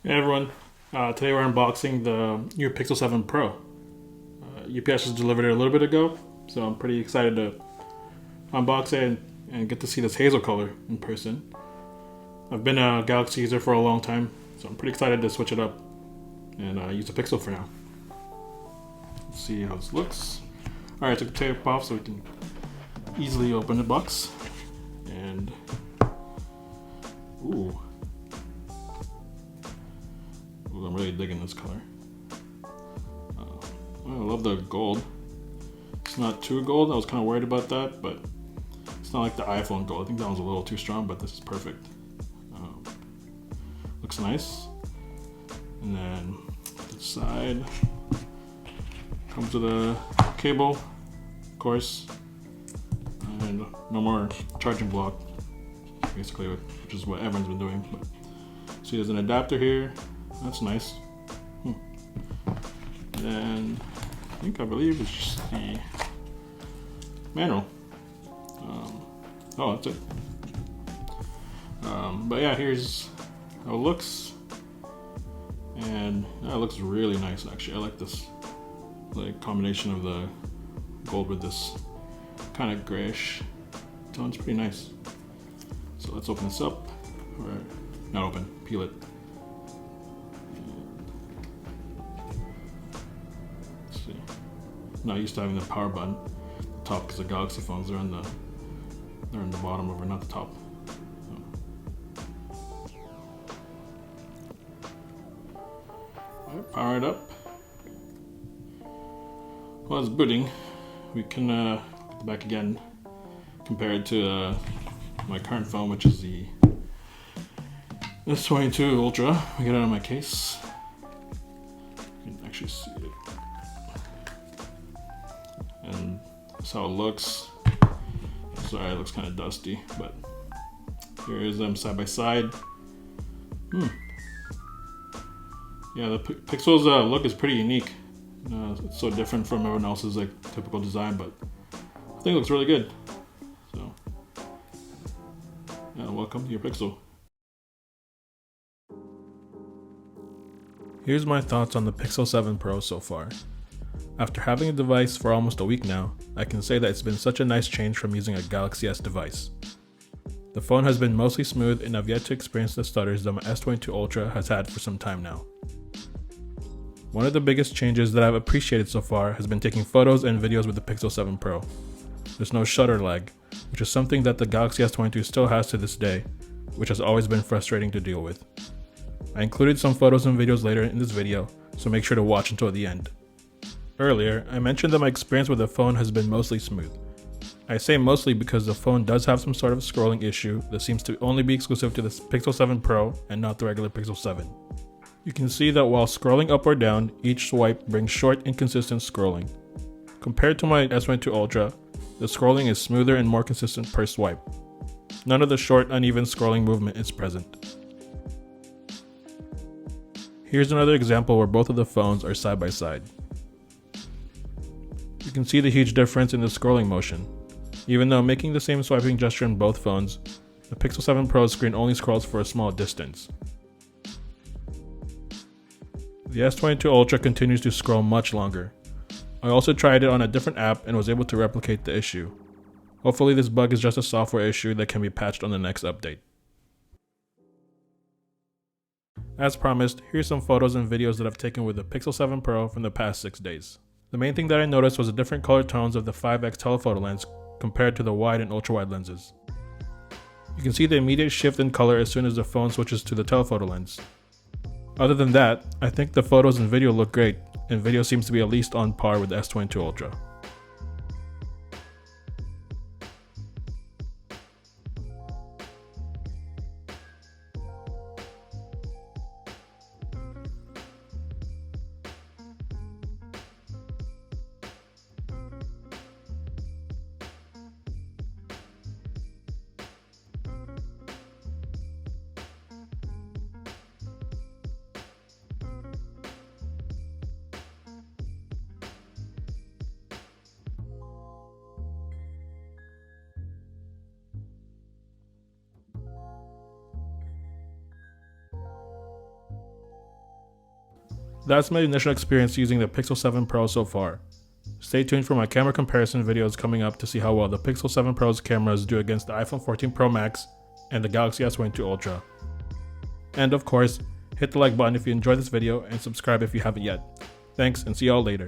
Hey everyone, today we're unboxing the new Pixel 7 Pro. UPS just delivered it a little bit ago, so I'm pretty excited to unbox it and get to see this hazel color in person. I've been a Galaxy user for a long time, so I'm pretty excited to switch it up and use a Pixel for now. Let's see how this looks. Alright, I took the tape off so we can easily open the box. And, ooh. I'm really digging this color. I love the gold. It's not too gold. I was kind of worried about that, but it's not like the iPhone gold. I think that one's a little too strong, but this is perfect. Looks nice. And then the side comes with a cable, of course, and no more charging block, basically, which is what everyone's been doing. But see, there's an adapter here. That's nice. And I believe it's just the manual. Oh, that's it. But yeah, here's how it looks. And it looks really nice, actually. I like this combination of the gold with this kind of grayish tone. It's pretty nice. So let's open this up. Or not open, peel it. Not used to having the power button at the top because the Galaxy phones they're in the bottom over, not the top. Alright, power it up. While it's booting, we can get the back again, compare it to my current phone, which is the S22 Ultra. I get it out of my case. You can actually see it. And that's how it looks. Sorry, it looks kind of dusty, but here is them side by side. Yeah, the Pixel's look is pretty unique. It's so different from everyone else's typical design, but I think it looks really good. So, yeah, welcome to your Pixel. Here's my thoughts on the Pixel 7 Pro so far. After having a device for almost a week now, I can say that it's been such a nice change from using a Galaxy S device. The phone has been mostly smooth and I've yet to experience the stutters that my S22 Ultra has had for some time now. One of the biggest changes that I've appreciated so far has been taking photos and videos with the Pixel 7 Pro. There's no shutter lag, which is something that the Galaxy S22 still has to this day, which has always been frustrating to deal with. I included some photos and videos later in this video, so make sure to watch until the end. Earlier, I mentioned that my experience with the phone has been mostly smooth. I say mostly because the phone does have some sort of scrolling issue that seems to only be exclusive to the Pixel 7 Pro and not the regular Pixel 7. You can see that while scrolling up or down, each swipe brings short, inconsistent scrolling. Compared to my S22 Ultra, the scrolling is smoother and more consistent per swipe. None of the short, uneven scrolling movement is present. Here's another example where both of the phones are side by side. You can see the huge difference in the scrolling motion. Even though making the same swiping gesture in both phones, the Pixel 7 Pro's screen only scrolls for a small distance. The S22 Ultra continues to scroll much longer. I also tried it on a different app and was able to replicate the issue. Hopefully this bug is just a software issue that can be patched on the next update. As promised, here's some photos and videos that I've taken with the Pixel 7 Pro from the past 6 days. The main thing that I noticed was the different color tones of the 5x telephoto lens compared to the wide and ultra-wide lenses. You can see the immediate shift in color as soon as the phone switches to the telephoto lens. Other than that, I think the photos and video look great, and video seems to be at least on par with the S22 Ultra. That's my initial experience using the Pixel 7 Pro so far. Stay tuned for my camera comparison videos coming up to see how well the Pixel 7 Pro's cameras do against the iPhone 14 Pro Max and the Galaxy S22 Ultra. And of course, hit the like button if you enjoyed this video and subscribe if you haven't yet. Thanks and see y'all later.